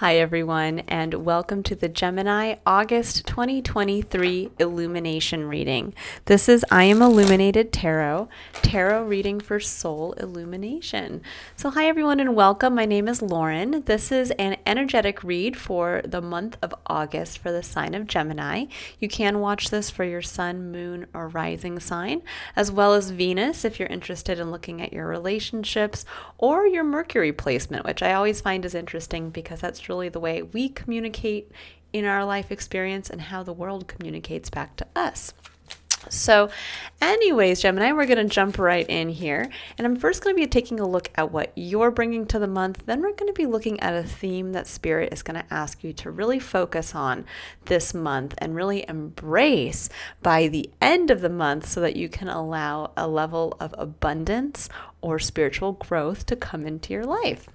Hi everyone, and welcome to the Gemini August 2023 Illumination reading. This is I Am Illuminated Tarot reading for Soul Illumination. So hi everyone and welcome. My name is Lauren. This is an energetic read for the month of August for the sign of Gemini. You can watch this for your sun, moon, or rising sign, as well as Venus if you're interested in looking at your relationships or your Mercury placement, which I always find is interesting because that's really the way we communicate in our life experience and how the world communicates back to us. So anyways, Gemini, we're going to jump right in here. And I'm first going to be taking a look at what you're bringing to the month. Then we're going to be looking at a theme that Spirit is going to ask you to really focus on this month and really embrace by the end of the month so that you can allow a level of abundance or spiritual growth to come into your life.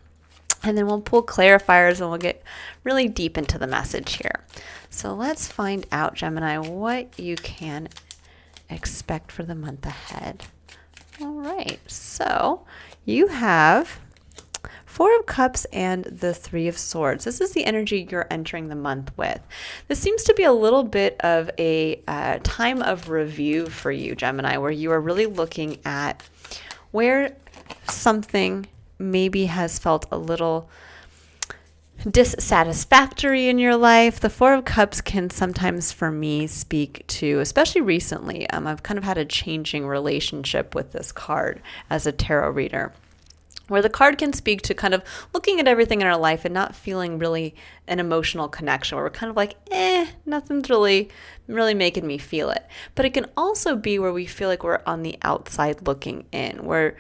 And then we'll pull clarifiers and we'll get really deep into the message here. So let's find out, Gemini, what you can expect for the month ahead. All right, so you have Four of Cups and the Three of Swords. This is the energy you're entering the month with. This seems to be a little bit of a time of review for you, Gemini, where you are really looking at where something maybe has felt a little dissatisfactory in your life. The Four of Cups can sometimes, for me, speak to, especially recently, I've kind of had a changing relationship with this card as a tarot reader, where the card can speak to kind of looking at everything in our life and not feeling really an emotional connection, where we're kind of like, nothing's really making me feel it. But it can also be where we feel like we're on the outside looking in, where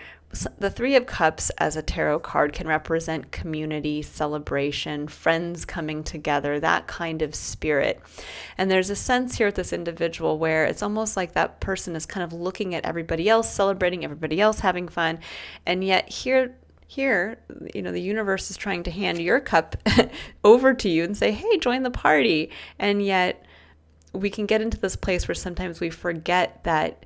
the Three of Cups as a tarot card can represent community, celebration, friends coming together, that kind of spirit. And there's a sense here with this individual where it's almost like that person is kind of looking at everybody else, celebrating, everybody else having fun. And yet here, the universe is trying to hand your cup over to you and say, hey, join the party. And yet we can get into this place where sometimes we forget that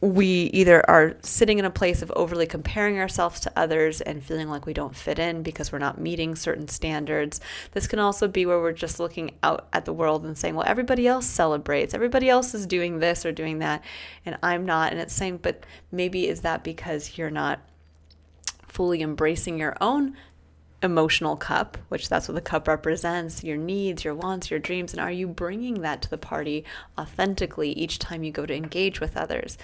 we either are sitting in a place of overly comparing ourselves to others and feeling like we don't fit in because we're not meeting certain standards. This can also be where we're just looking out at the world and saying, well, everybody else celebrates, everybody else is doing this or doing that, and I'm not. And it's saying, but maybe is that because you're not fully embracing your own emotional cup, which that's what the cup represents, your needs, your wants, your dreams, and are you bringing that to the party authentically each time you go to engage with others?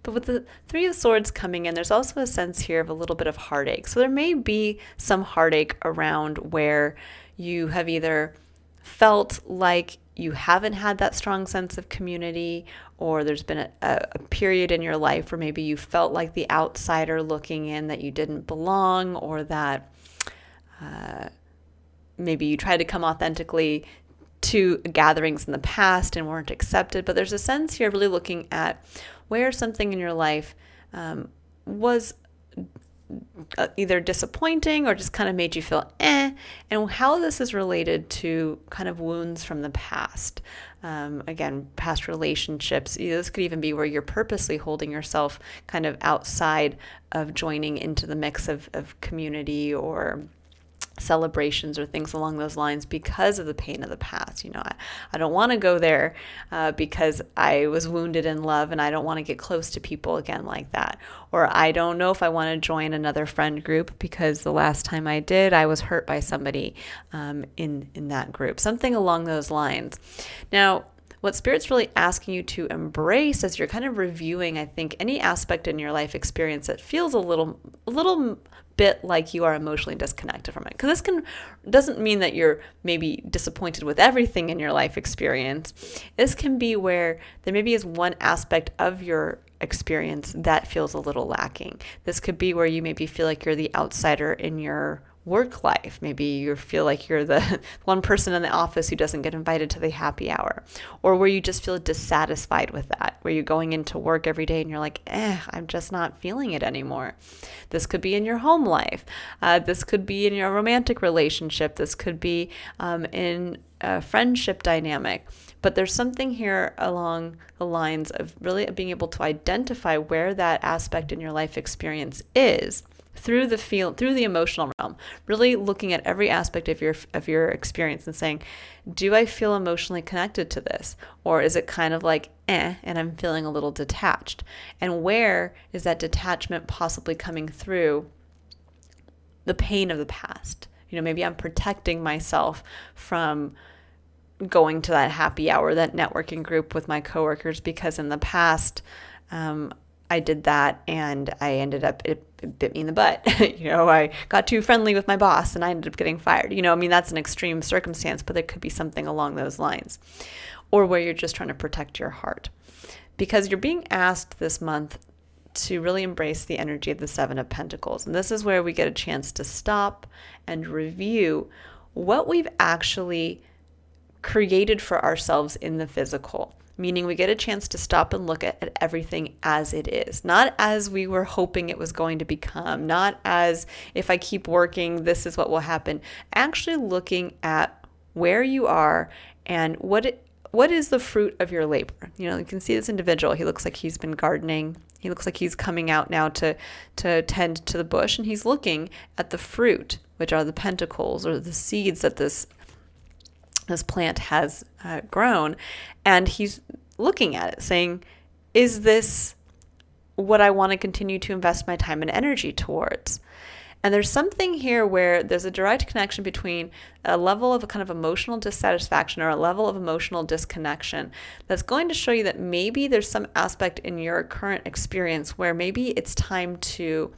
But with the Three of Swords coming in, there's also a sense here of a little bit of heartache. So there may be some heartache around where you have either felt like you haven't had that strong sense of community, or there's been a period in your life where maybe you felt like the outsider looking in, that you didn't belong, or that maybe you tried to come authentically to gatherings in the past and weren't accepted. But there's a sense here really looking at where something in your life was either disappointing or just kind of made you feel and how this is related to kind of wounds from the past. Again, past relationships. This could even be where you're purposely holding yourself kind of outside of joining into the mix of community or celebrations or things along those lines because of the pain of the past. I don't want to go there because I was wounded in love and I don't want to get close to people again like that. Or I don't know if I want to join another friend group because the last time I did, I was hurt by somebody in that group. Something along those lines. Now, what Spirit's really asking you to embrace as you're kind of reviewing, I think, any aspect in your life experience that feels a little bit like you are emotionally disconnected from it. Because this doesn't mean that you're maybe disappointed with everything in your life experience. This can be where there maybe is one aspect of your experience that feels a little lacking. This could be where you maybe feel like you're the outsider in your work life. Maybe you feel like you're the one person in the office who doesn't get invited to the happy hour, or where you just feel dissatisfied with that, where you're going into work every day and you're like, I'm just not feeling it anymore. This could be in your home life. This could be in your romantic relationship. This could be in a friendship dynamic. But there's something here along the lines of really being able to identify where that aspect in your life experience is through the emotional realm, really looking at every aspect of your experience and saying, do I feel emotionally connected to this? Or is it kind of like, and I'm feeling a little detached? And where is that detachment possibly coming through the pain of the past? Maybe I'm protecting myself from going to that happy hour, that networking group with my coworkers, because in the past, I did that and I ended up, it bit me in the butt. I got too friendly with my boss and I ended up getting fired. That's an extreme circumstance, but there could be something along those lines. Or where you're just trying to protect your heart. Because you're being asked this month to really embrace the energy of the Seven of Pentacles. And this is where we get a chance to stop and review what we've actually created for ourselves in the physical. Meaning we get a chance to stop and look at everything as it is, not as we were hoping it was going to become, not as if I keep working, this is what will happen. Actually looking at where you are and what is the fruit of your labor. You can see this individual. He looks like he's been gardening. He looks like he's coming out now to tend to the bush, and he's looking at the fruit, which are the pentacles or the seeds that this plant has grown, and he's looking at it saying, is this what I want to continue to invest my time and energy towards? And there's something here where there's a direct connection between a level of a kind of emotional dissatisfaction or a level of emotional disconnection that's going to show you that maybe there's some aspect in your current experience where maybe it's time to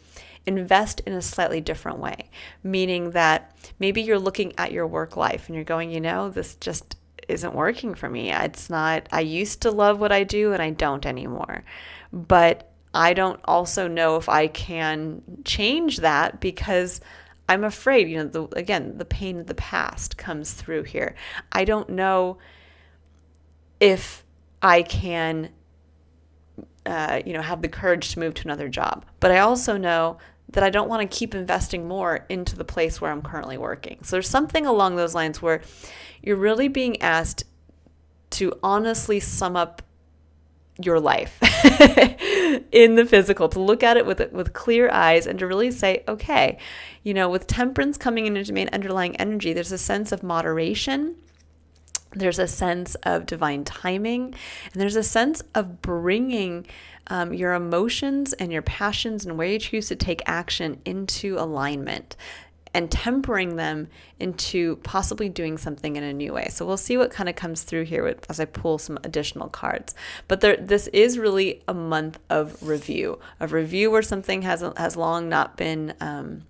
invest in a slightly different way, meaning that maybe you're looking at your work life and you're going, this just isn't working for me. It's not, I used to love what I do and I don't anymore. But I don't also know if I can change that because I'm afraid, the pain of the past comes through here. I don't know if I can have the courage to move to another job. But I also know that I don't want to keep investing more into the place where I'm currently working. So there's something along those lines where you're really being asked to honestly sum up your life in the physical, to look at it with clear eyes and to really say, okay, with temperance coming into main underlying energy, there's a sense of moderation. There's a sense of divine timing, and there's a sense of bringing your emotions and your passions and where you choose to take action into alignment and tempering them into possibly doing something in a new way. So we'll see what kind of comes through here as I pull some additional cards. But this is really a month of review where something has long not been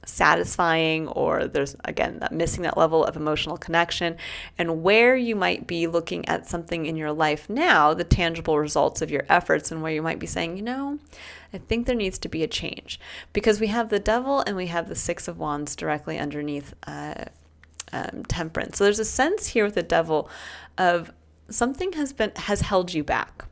satisfying, or there's again missing that level of emotional connection, and where you might be looking at something in your life now, the tangible results of your efforts, and where you might be saying, I think there needs to be a change, because we have the Devil and we have the Six of Wands directly underneath Temperance. So there's a sense here with the Devil of something has held you back,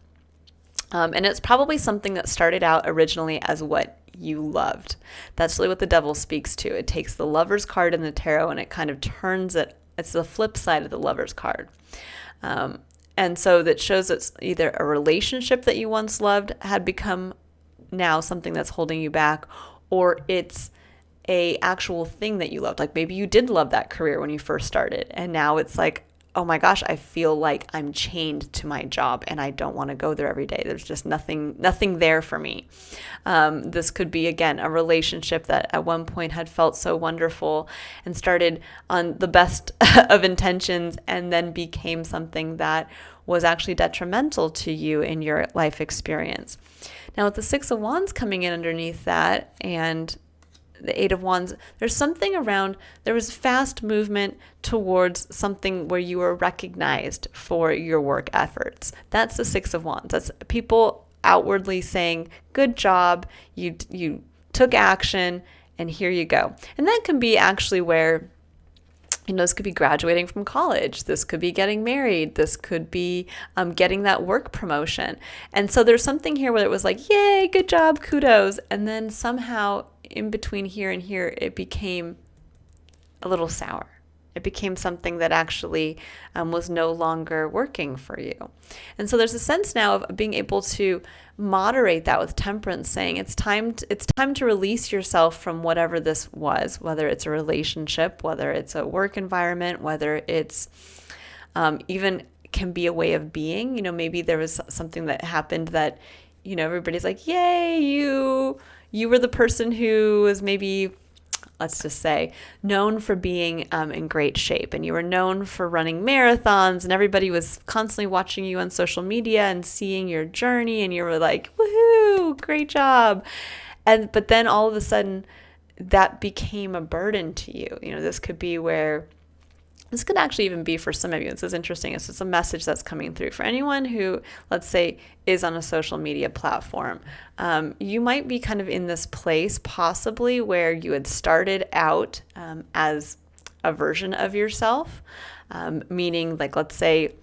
and it's probably something that started out originally as what you loved. That's really what the Devil speaks to. It takes the Lover's card in the tarot and it kind of turns it. It's the flip side of the Lover's card. And so that shows it's either a relationship that you once loved had become now something that's holding you back, or it's a actual thing that you loved. Like maybe you did love that career when you first started, and now it's like, oh my gosh, I feel like I'm chained to my job and I don't want to go there every day. There's just nothing there for me. This could be, again, a relationship that at one point had felt so wonderful and started on the best of intentions and then became something that was actually detrimental to you in your life experience. Now with the Six of Wands coming in underneath that and the Eight of Wands, there's something around, there was fast movement towards something where you were recognized for your work efforts. That's the Six of Wands. That's people outwardly saying, good job, you took action, and here you go. And that can be actually where, this could be graduating from college. This could be getting married. This could be getting that work promotion. And so there's something here where it was like, yay, good job, kudos. And then somehow in between here and here, it became a little sour. It became something that actually was no longer working for you. And so there's a sense now of being able to moderate that with temperance, saying it's time to release yourself from whatever this was, whether it's a relationship, whether it's a work environment, whether it's even can be a way of being. Maybe there was something that happened that, everybody's like, yay, you were the person who was maybe, let's just say, known for being in great shape, and you were known for running marathons, and everybody was constantly watching you on social media and seeing your journey, and you were like, woohoo, great job. But then all of a sudden that became a burden to you. This could be where, this could actually even be for some of you. This is interesting. It's just a message that's coming through. For anyone who, let's say, is on a social media platform, you might be kind of in this place possibly where you had started out as a version of yourself, meaning like, let's say,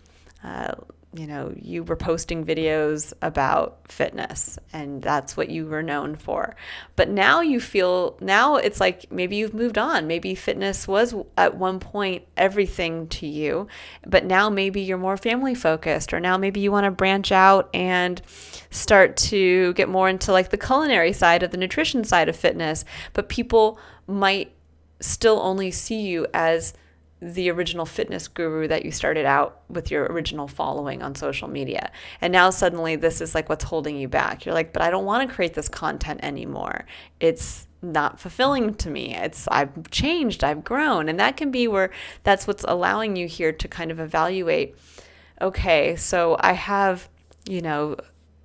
you were posting videos about fitness and that's what you were known for. But now it's like maybe you've moved on. Maybe fitness was at one point everything to you, but now maybe you're more family focused, or now maybe you want to branch out and start to get more into like the culinary side of the nutrition side of fitness. But people might still only see you as the original fitness guru that you started out with your original following on social media. And now suddenly this is like what's holding you back. You're like, but I don't want to create this content anymore. It's not fulfilling to me. I've changed, I've grown. And that can be where that's what's allowing you here to kind of evaluate, okay, so I have, 1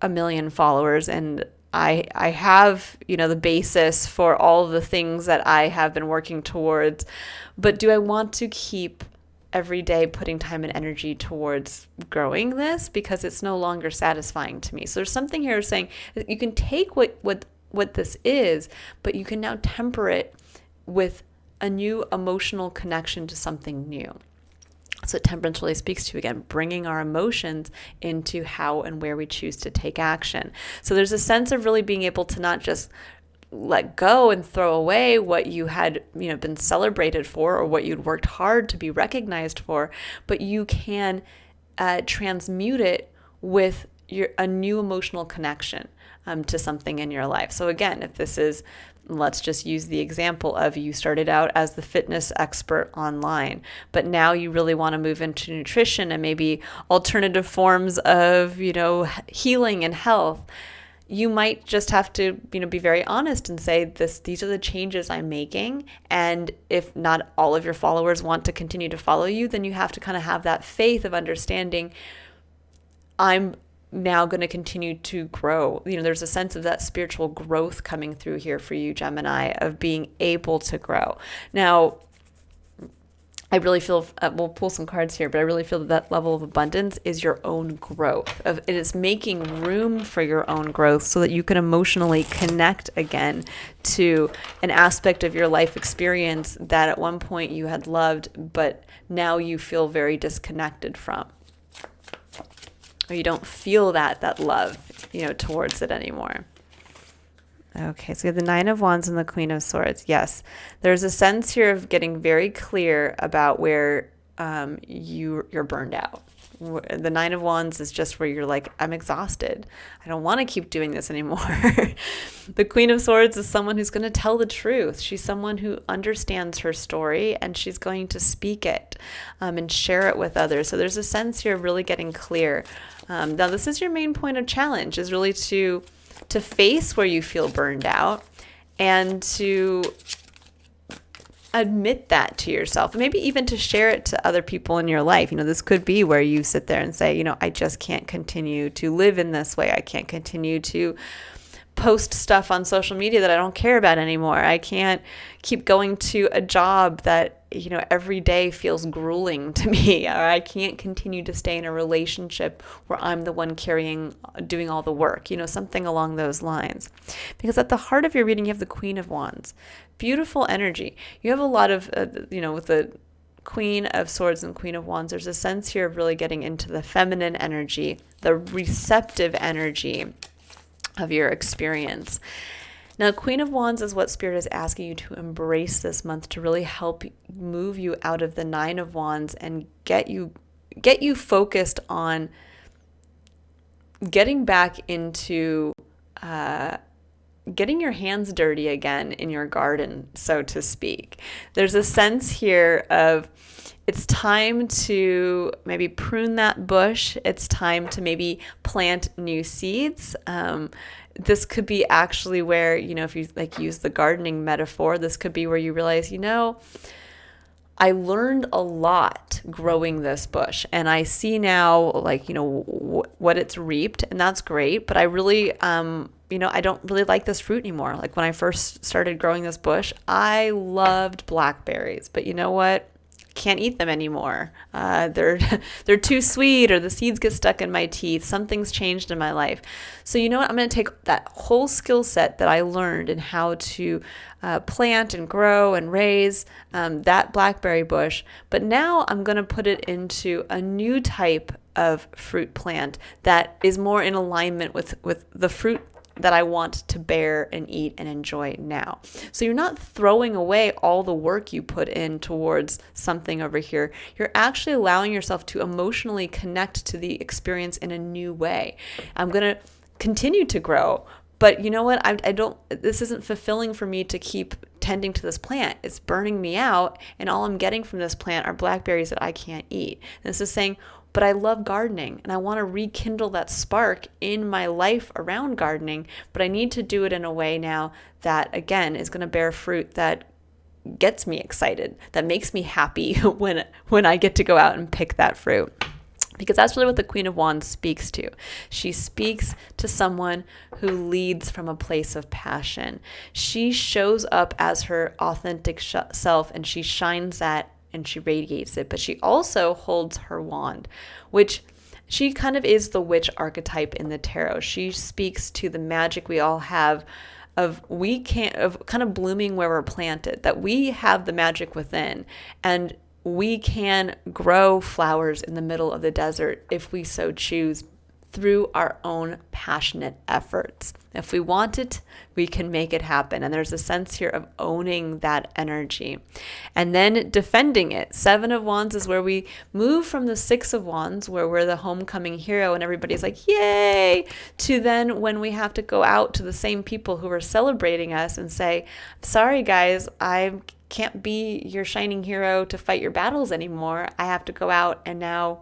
million followers, and I have, the basis for all the things that I have been working towards, but do I want to keep every day putting time and energy towards growing this because it's no longer satisfying to me? So there's something here saying that you can take what this is, but you can now temper it with a new emotional connection to something new. So temperance really speaks to, again, bringing our emotions into how and where we choose to take action. So there's a sense of really being able to not just let go and throw away what you had, been celebrated for or what you'd worked hard to be recognized for, but you can transmute it with a new emotional connection to something in your life. So again, if this is, let's just use the example of you started out as the fitness expert online, but now you really want to move into nutrition and maybe alternative forms of, healing and health. You might just have to, be very honest and say these are the changes I'm making. And if not all of your followers want to continue to follow you, then you have to kind of have that faith of understanding I'm now going to continue to grow. There's a sense of that spiritual growth coming through here for you, Gemini, of being able to grow. Now, I really feel, we'll pull some cards here, but I really feel that level of abundance is your own growth. It is making room for your own growth so that you can emotionally connect again to an aspect of your life experience that at one point you had loved, but now you feel very disconnected from. Or you don't feel that love, towards it anymore. Okay, so we have the Nine of Wands and the Queen of Swords. Yes, there's a sense here of getting very clear about where you're burned out. The Nine of Wands is just where you're like, I'm exhausted. I don't want to keep doing this anymore. The Queen of Swords is someone who's going to tell the truth. She's someone who understands her story and she's going to speak it and share it with others. So there's a sense here of really getting clear. Now, this is your main point of challenge, is really to face where you feel burned out and to admit that to yourself, and maybe even to share it to other people in your life. This could be where you sit there and say, I just can't continue to live in this way. I can't continue to post stuff on social media that I don't care about anymore. I can't keep going to a job that, every day feels grueling to me. Or I can't continue to stay in a relationship where I'm the one doing all the work, something along those lines. Because at the heart of your reading, you have the Queen of Wands. Beautiful energy. You have a lot of, with the Queen of Swords and Queen of Wands, there's a sense here of really getting into the feminine energy, the receptive energy of your experience. Now, Queen of Wands is what Spirit is asking you to embrace this month to really help move you out of the Nine of Wands and get you focused on getting back into getting your hands dirty again in your garden, so to speak. There's a sense here of it's time to maybe prune that bush. It's time to maybe plant new seeds. This could be actually where, if you like use the gardening metaphor, this could be where you realize, I learned a lot growing this bush, and I see now, what it's reaped, and that's great. But I really, I don't really like this fruit anymore. Like when I first started growing this bush, I loved blackberries, but you know what? Can't eat them anymore. They're too sweet, or the seeds get stuck in my teeth. Something's changed in my life. So you know what? I'm going to take that whole skill set that I learned in how to plant and grow and raise that blackberry bush, but now I'm going to put it into a new type of fruit plant that is more in alignment with the fruit that I want to bear and eat and enjoy now. So you're not throwing away all the work you put in towards something over here. You're actually allowing yourself to emotionally connect to the experience in a new way. I'm going to continue to grow, but you know what? This isn't fulfilling for me to keep tending to this plant. It's burning me out, and all I'm getting from this plant are blackberries that I can't eat. And this is saying, but I love gardening and I want to rekindle that spark in my life around gardening, but I need to do it in a way now that, again, is going to bear fruit that gets me excited, that makes me happy when I get to go out and pick that fruit. Because that's really what the Queen of Wands speaks to. She speaks to someone who leads from a place of passion. She shows up as her authentic self, and she shines that and she radiates it, but she also holds her wand, which she kind of is the witch archetype in the tarot. She speaks to the magic we all have of kind of blooming where we're planted, that we have the magic within, and we can grow flowers in the middle of the desert if we so choose, through our own passionate efforts. If we want it, we can make it happen. And there's a sense here of owning that energy and then defending it. Seven of Wands is where we move from the Six of Wands, where we're the homecoming hero and everybody's like, yay, to then when we have to go out to the same people who are celebrating us and say, sorry guys, I can't be your shining hero to fight your battles anymore. I have to go out, and now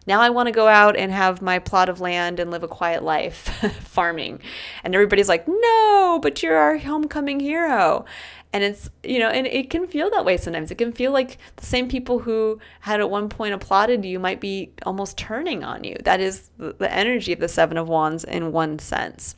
I want to go out and have my plot of land and live a quiet life farming. And everybody's like, no, but you're our homecoming hero. And it's, and it can feel that way sometimes. It can feel like the same people who had at one point applauded you might be almost turning on you. That is the energy of the Seven of Wands in one sense.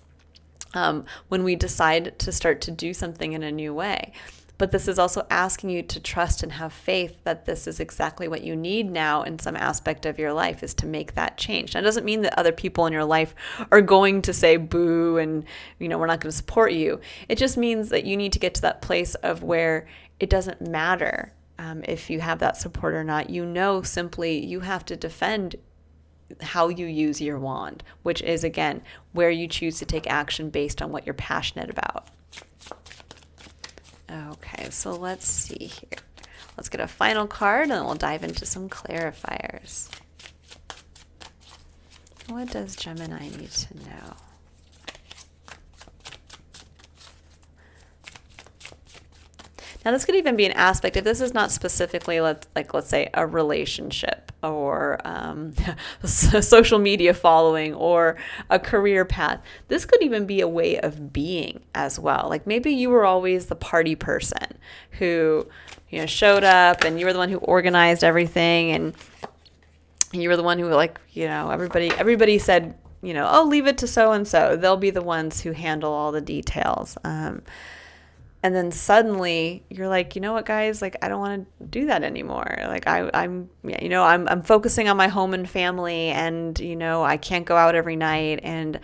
When we decide to start to do something in a new way. But this is also asking you to trust and have faith that this is exactly what you need now in some aspect of your life, is to make that change. That doesn't mean that other people in your life are going to say boo and, we're not going to support you. It just means that you need to get to that place of where it doesn't matter if you have that support or not. Simply you have to defend how you use your wand, which is, again, where you choose to take action based on what you're passionate about. Okay, so let's see here. Let's get a final card and then we'll dive into some clarifiers. What does Gemini need to know? Now, this could even be an aspect, if this is not specifically, let's say, a relationship or social media following or a career path. This could even be a way of being as well. Like maybe you were always the party person who, showed up, and you were the one who organized everything, and you were the one who, everybody said, oh, leave it to so-and-so. They'll be the ones who handle all the details. And then suddenly you're like, you know what, guys, I don't want to do that anymore. I'm focusing on my home and family, and, I can't go out every night, and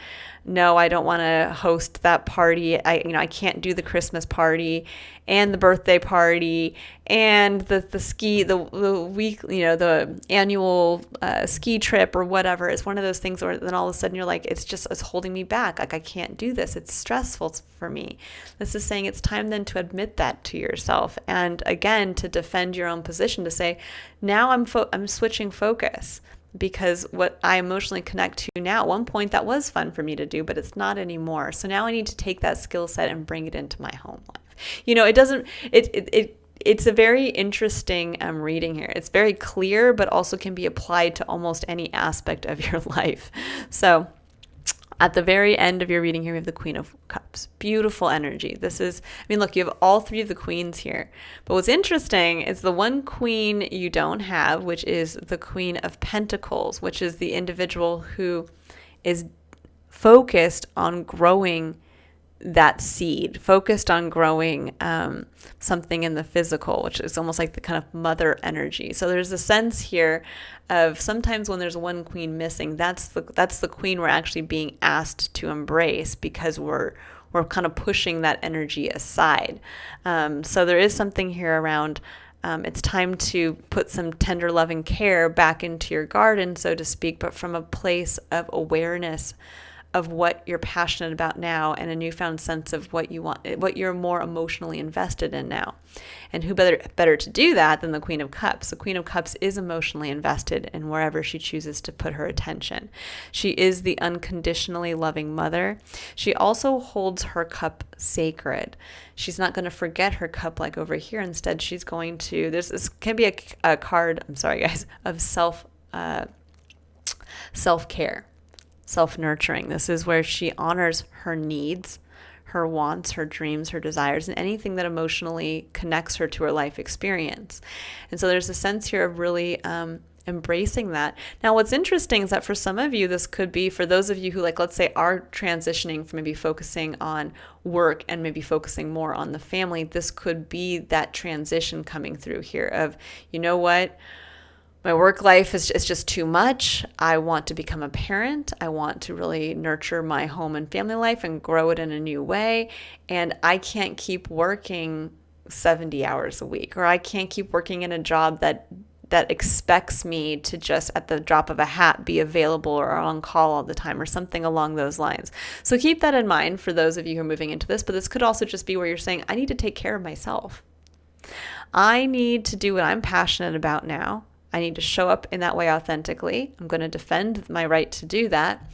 no, I don't want to host that party. I can't do the Christmas party and the birthday party and the ski, the week, the annual ski trip or whatever. It's one of those things where then all of a sudden you're like, it's holding me back. Like, I can't do this. It's stressful for me. This is saying it's time then to admit that to yourself. And again, to defend your own position, to say, now I'm switching focus. Because what I emotionally connect to now, at one point that was fun for me to do, but it's not anymore. So now I need to take that skill set and bring it into my home life. It's a very interesting reading here. It's very clear, but also can be applied to almost any aspect of your life. So at the very end of your reading here, we have the Queen of Cups. Beautiful energy. Look, you have all three of the queens here. But what's interesting is the one queen you don't have, which is the Queen of Pentacles, which is the individual who is focused on growing that seed, focused on growing something in the physical, which is almost like the kind of mother energy. So there's a sense here of sometimes when there's one queen missing, that's the queen we're actually being asked to embrace, because we're kind of pushing that energy aside. So there is something here around it's time to put some tender loving care back into your garden, so to speak, but from a place of awareness of what you're passionate about now, and a newfound sense of what you want, what you're more emotionally invested in now. And who better to do that than the Queen of Cups? The Queen of Cups is emotionally invested in wherever she chooses to put her attention. She is the unconditionally loving mother. She also holds her cup sacred. She's not going to forget her cup like over here. Instead, she's going to, this can be a card, I'm sorry guys, of self-care. Self-nurturing. This is where she honors her needs, her wants, her dreams, her desires, and anything that emotionally connects her to her life experience. And so there's a sense here of really embracing that. Now, what's interesting is that for some of you, this could be, for those of you who, like, let's say, are transitioning from maybe focusing on work and maybe focusing more on the family, this could be that transition coming through here of, you know what? My work life is just too much. I want to become a parent. I want to really nurture my home and family life and grow it in a new way. And I can't keep working 70 hours a week, or I can't keep working in a job that expects me to just at the drop of a hat be available or on call all the time, or something along those lines. So keep that in mind for those of you who are moving into this. But this could also just be where you're saying, I need to take care of myself. I need to do what I'm passionate about now. I need to show up in that way authentically. I'm going to defend my right to do that.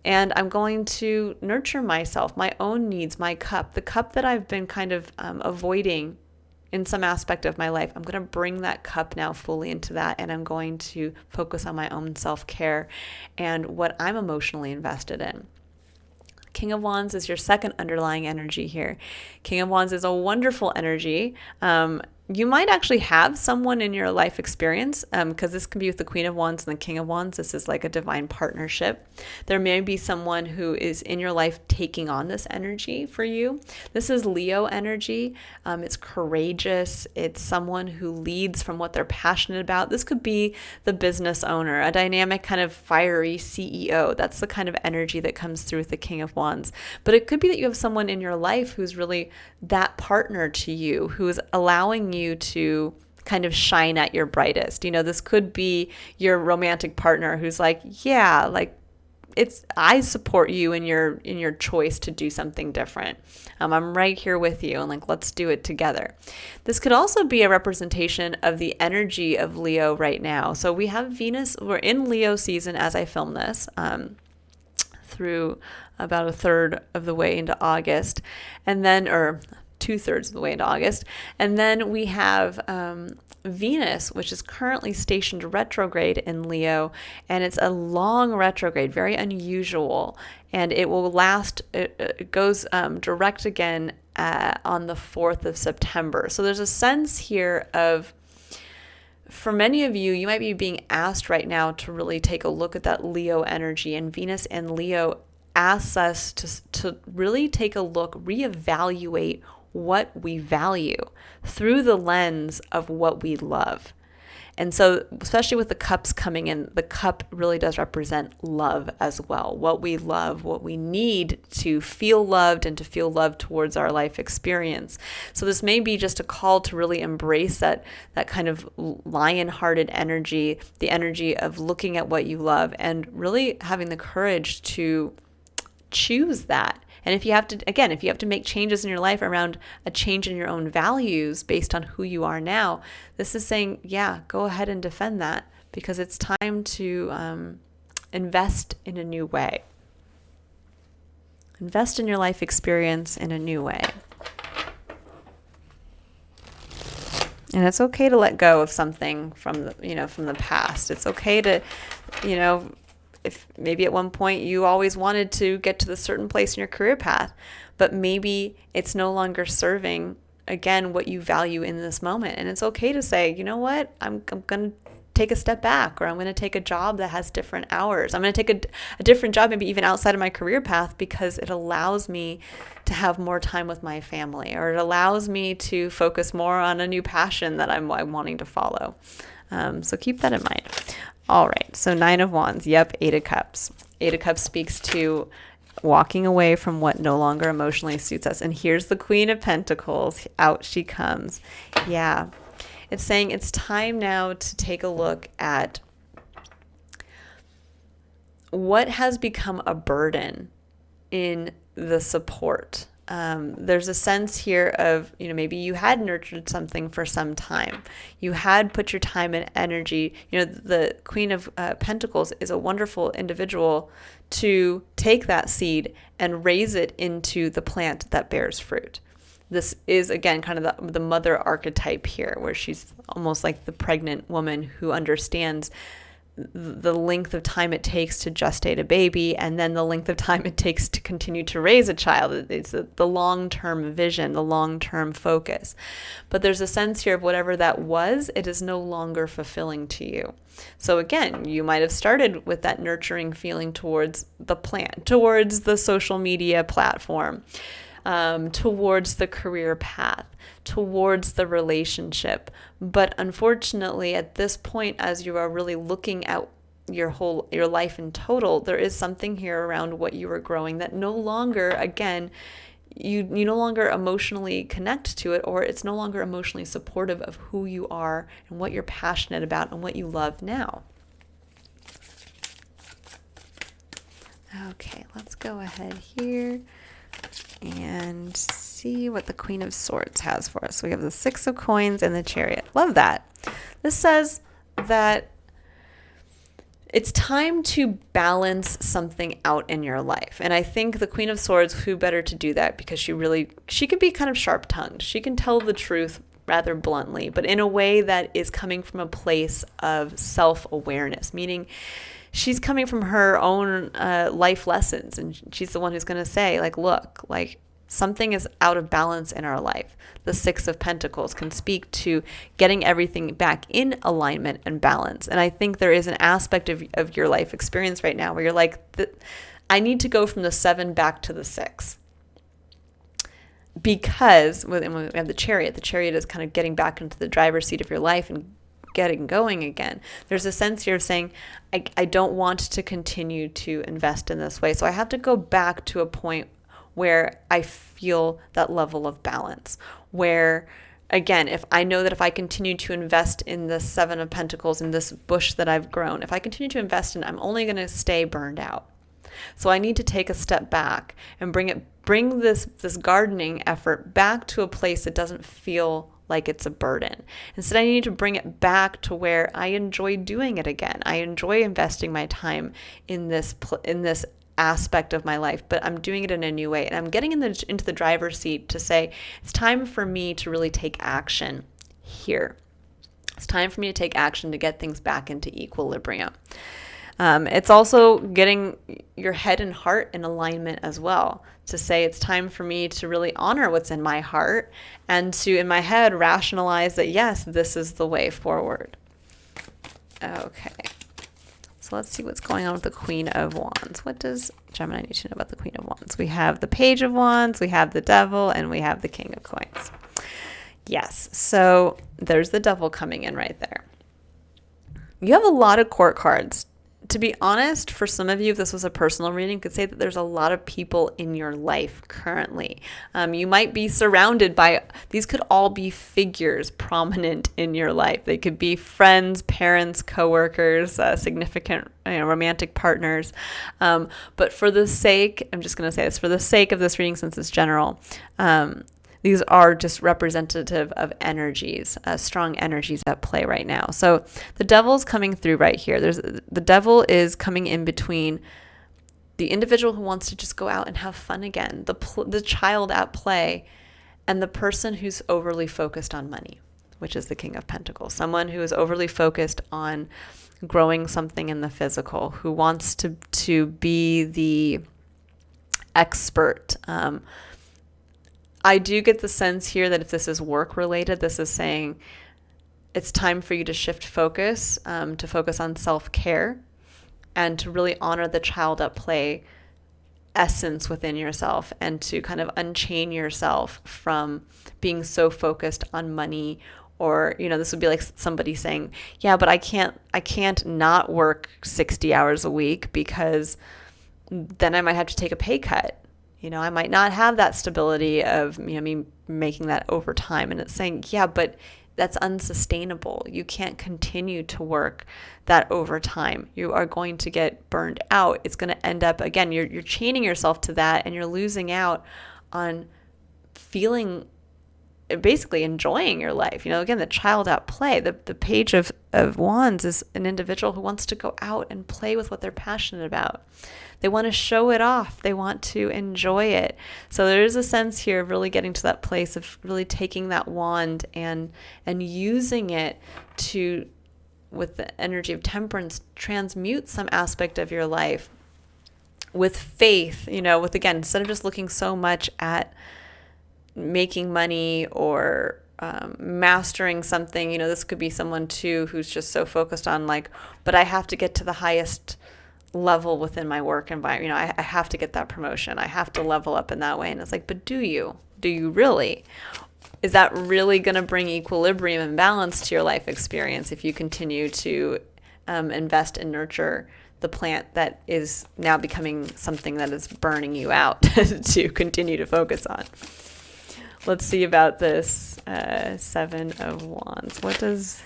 And I'm going to nurture myself, my own needs, my cup, the cup that I've been kind of avoiding in some aspect of my life. I'm going to bring that cup now fully into that. And I'm going to focus on my own self-care and what I'm emotionally invested in. King of Wands is your second underlying energy here. King of Wands is a wonderful energy. You might actually have someone in your life experience, because this can be with the Queen of Wands and the King of Wands. This is like a divine partnership. There may be someone who is in your life taking on this energy for you. This is Leo energy. It's courageous. It's someone who leads from what they're passionate about. This could be the business owner, a dynamic kind of fiery CEO. That's the kind of energy that comes through with the King of Wands. But it could be that you have someone in your life who's really that partner to you, who is allowing you to kind of shine at your brightest. This could be your romantic partner who's like, yeah, like I support you in your choice to do something different. I'm right here with you, and like, let's do it together. This could also be a representation of the energy of Leo right now. So we have Venus, we're in Leo season as I film this, through about a third of the way into August, and then, or 2/3 of the way into August. And then we have Venus, which is currently stationed retrograde in Leo, and it's a long retrograde, very unusual, and it will last, it goes direct again on the 4th of September. So there's a sense here of, for many of you, you might be being asked right now to really take a look at that Leo energy, and Venus and Leo asks us to really take a look, reevaluate what we value through the lens of what we love. And so, especially with the cups coming in, the cup really does represent love as well. What we love, what we need to feel loved and to feel loved towards our life experience. So this may be just a call to really embrace that kind of lion-hearted energy, the energy of looking at what you love and really having the courage to choose that. And if you have to make changes in your life around a change in your own values based on who you are now, this is saying, yeah, go ahead and defend that, because it's time to invest in a new way. Invest in your life experience in a new way. And it's okay to let go of something from the past. It's okay to, if maybe at one point you always wanted to get to the certain place in your career path, but maybe it's no longer serving, again, what you value in this moment. And it's okay to say, you know what, I'm going to take a step back, or I'm going to take a job that has different hours. I'm going to take a different job, maybe even outside of my career path, because it allows me to have more time with my family, or it allows me to focus more on a new passion that I'm wanting to follow. So keep that in mind. All right, so 9 of Wands. Yep, 8 of Cups. 8 of Cups speaks to walking away from what no longer emotionally suits us. And here's the Queen of Pentacles. Out she comes. Yeah, it's saying it's time now to take a look at what has become a burden in the support. There's a sense here of, maybe you had nurtured something for some time. You had put your time and energy. The Queen of Pentacles is a wonderful individual to take that seed and raise it into the plant that bears fruit. This is, again, kind of the mother archetype here, where she's almost like the pregnant woman who understands the length of time it takes to gestate a baby, and then the length of time it takes to continue to raise a child. It's the long-term vision, the long-term focus. But there's a sense here of whatever that was, it is no longer fulfilling to you. So again, you might have started with that nurturing feeling towards the plant, towards the social media platform, towards the career path, towards the relationship. But unfortunately, at this point, as you are really looking at your life in total, there is something here around what you are growing that no longer, again, you no longer emotionally connect to it, or it's no longer emotionally supportive of who you are and what you're passionate about and what you love now. Okay, let's go ahead here and see what the Queen of Swords has for us. We have the 6 of Coins and the Chariot. Love that. This says that it's time to balance something out in your life. And I think the Queen of Swords, who better to do that, because she can be kind of sharp-tongued. She can tell the truth rather bluntly, but in a way that is coming from a place of self-awareness, meaning she's coming from her own life lessons, and she's the one who's going to say, look, something is out of balance in our life. The 6 of Pentacles can speak to getting everything back in alignment and balance. And I think there is an aspect of your life experience right now where you're like, I need to go from the 7 back to the 6. Because when we have the Chariot is kind of getting back into the driver's seat of your life and getting going again. There's a sense here of saying, I don't want to continue to invest in this way. So I have to go back to a point where I feel that level of balance, where, again, if I know that if I continue to invest in the 7 of Pentacles, in this bush that I've grown, if I continue to invest in it, I'm only going to stay burned out. So I need to take a step back and bring this gardening effort back to a place that doesn't feel like it's a burden. Instead, I need to bring it back to where I enjoy doing it again. I enjoy investing my time in this aspect of my life, but I'm doing it in a new way. And I'm getting into the driver's seat to say, it's time for me to really take action here. It's time for me to take action to get things back into equilibrium. It's also getting your head and heart in alignment as well, to say it's time for me to really honor what's in my heart and to, in my head, rationalize that, yes, this is the way forward. Okay. So let's see what's going on with the Queen of Wands. What does Gemini need to know about the Queen of Wands? We have the Page of Wands, we have the Devil, and we have the King of Coins. Yes, so there's the Devil coming in right there. You have a lot of court cards. To be honest, for some of you, if this was a personal reading, could say that there's a lot of people in your life currently. You might be surrounded by, these could all be figures prominent in your life. They could be friends, parents, coworkers, significant, romantic partners. But for the sake, I'm just going to say this, for the sake of this reading, since it's general, these are just representative of energies, strong energies at play right now. So the devil's coming through right here. The devil is coming in between the individual who wants to just go out and have fun again, the child at play, and the person who's overly focused on money, which is the King of Pentacles. Someone who is overly focused on growing something in the physical, who wants to be the expert. I do get the sense here that if this is work related, this is saying it's time for you to shift focus, to focus on self-care and to really honor the child at play essence within yourself, and to kind of unchain yourself from being so focused on money. Or, this would be like somebody saying, yeah, but I can't not work 60 hours a week because then I might have to take a pay cut. I might not have that stability of me making that overtime. And it's saying, yeah, but that's unsustainable. You can't continue to work that overtime. You are going to get burned out. It's going to end up, again, you're chaining yourself to that, and you're losing out on feeling, basically enjoying your life. Again, the child at play, the Page of Wands is an individual who wants to go out and play with what they're passionate about. They want to show it off. They want to enjoy it. So there is a sense here of really getting to that place of really taking that wand and using it to, with the energy of temperance, transmute some aspect of your life with faith, with, again, instead of just looking so much at making money or mastering something. This could be someone too who's just so focused on but I have to get to the highest level within my work environment. I have to get that promotion. I have to level up in that way. And it's but do you really? Is that really going to bring equilibrium and balance to your life experience if you continue to invest and nurture the plant that is now becoming something that is burning you out to continue to focus on? Let's see about this Seven of Wands. What does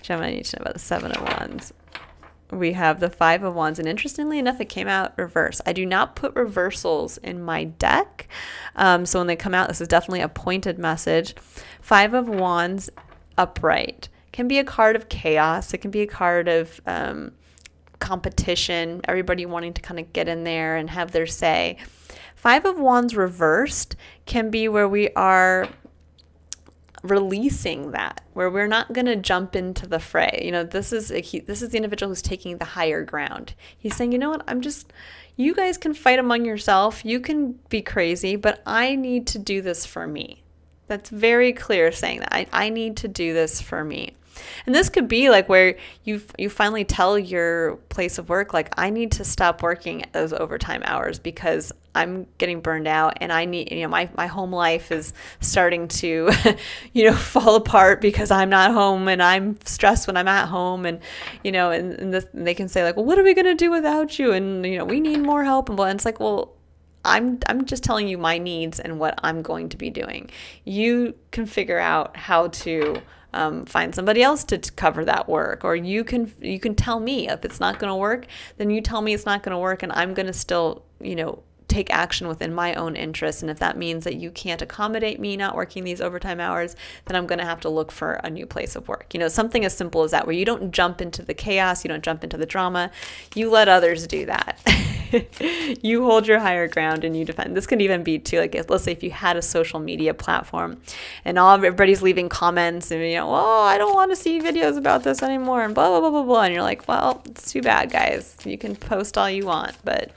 Gemini need to know about the Seven of Wands? We have the Five of Wands, and interestingly enough, it came out reverse. I do not put reversals in my deck, so when they come out, this is definitely a pointed message. Five of Wands upright can be a card of chaos. It can be a card of competition, everybody wanting to kind of get in there and have their say. Five of Wands reversed can be where we are releasing that, where we're not going to jump into the fray. This is the individual who's taking the higher ground. He's saying, you guys can fight among yourself. You can be crazy, but I need to do this for me. That's very clear, saying that I need to do this for me. And this could be where you finally tell your place of work, I need to stop working those overtime hours because I'm getting burned out, and I need, my home life is starting to, fall apart because I'm not home, and I'm stressed when I'm at home, and, and they can say well, what are we going to do without you? And, we need more help. And it's well, I'm just telling you my needs and what I'm going to be doing. You can figure out how to find somebody else to cover that work, or you can tell me if it's not going to work. Then you tell me it's not going to work, and I'm going to still take action within my own interests. And if that means that you can't accommodate me not working these overtime hours, then I'm going to have to look for a new place of work. Something as simple as that, where you don't jump into the chaos, you don't jump into the drama, you let others do that. You hold your higher ground and you defend. This could even be too, let's say if you had a social media platform and everybody's leaving comments and I don't want to see videos about this anymore and blah blah blah blah blah, and you're well, it's too bad, guys. You can post all you want, but